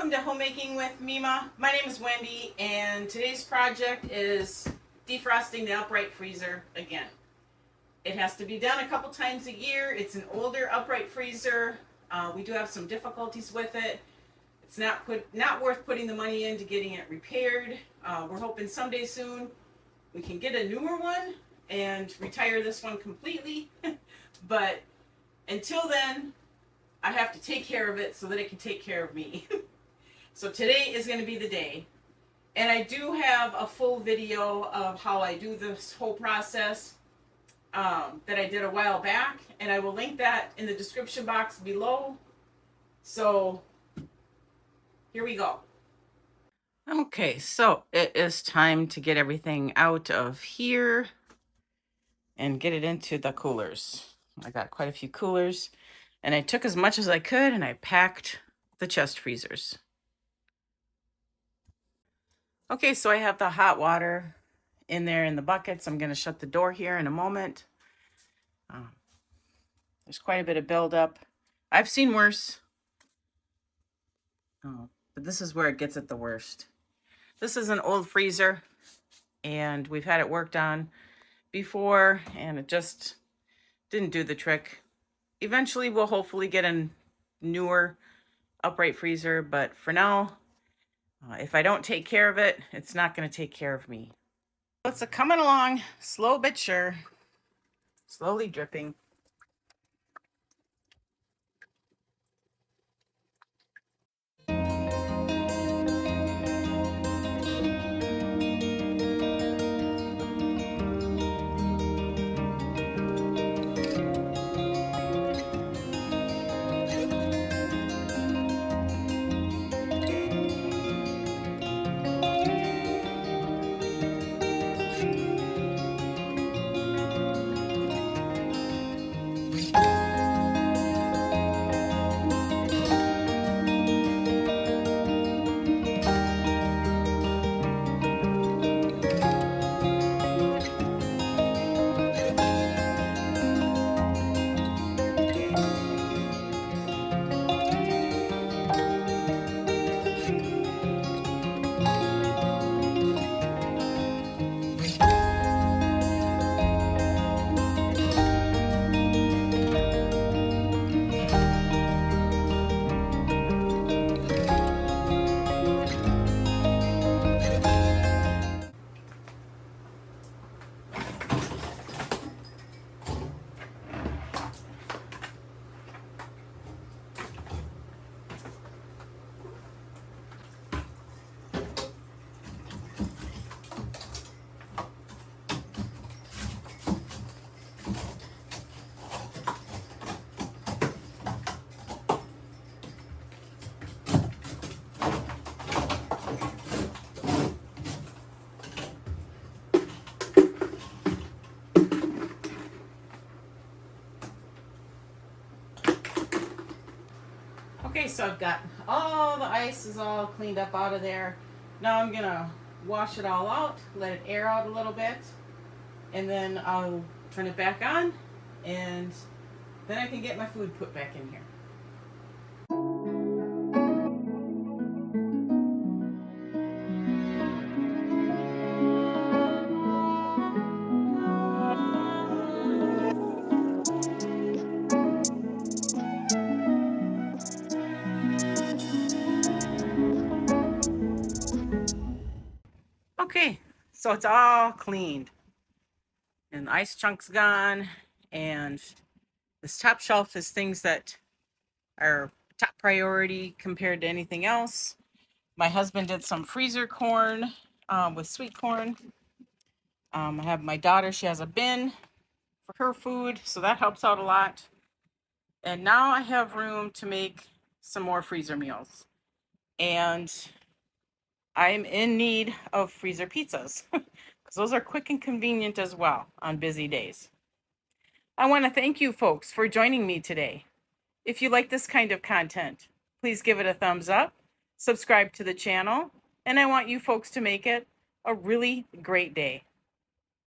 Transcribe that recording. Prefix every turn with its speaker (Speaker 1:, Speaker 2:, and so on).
Speaker 1: welcome to Homemaking with Mema. My name is Wendy, and today's project is defrosting the upright freezer again. It has to be done a couple times a year. It's an older upright freezer. We do have some difficulties with it. It's not worth putting the money into getting it repaired. We're hoping someday soon we can get a newer one and retire this one completely. But until then, I have to take care of it so that it can take care of me. So today is going to be the day. And I do have a full video of how I do this whole process that I did a while back. And I will link that in the description box below. So here we go. Okay, so it is time to get everything out of here and get it into the coolers. I got quite a few coolers. And I took as much as I could and I packed the chest freezers. Okay, so I have the hot water in there in the buckets. I'm going to shut the door here in a moment. There's quite a bit of buildup. I've seen worse. But this is where it gets at the worst. This is an old freezer and we've had it worked on before and it just didn't do the trick. Eventually we'll hopefully get a newer upright freezer, but for now, if I don't take care of it, it's not going to take care of me. It's coming along, slow but sure, slowly dripping. Okay, so I've got all the ice is all cleaned up out of there. Now I'm gonna wash it all out, let it air out a little bit, and then I'll turn it back on, and then I can get my food put back in here. Okay, so it's all cleaned and the ice chunk's gone, and this top shelf is things that are top priority compared to anything else. My husband did some freezer corn with sweet corn. I have my daughter, she has a bin for her food, so that helps out a lot. And now I have room to make some more freezer meals. And I'm in need of freezer pizzas because those are quick and convenient as well on busy days. I want to thank you folks for joining me today. If you like this kind of content, please give it a thumbs up, subscribe to the channel, and I want you folks to make it a really great day.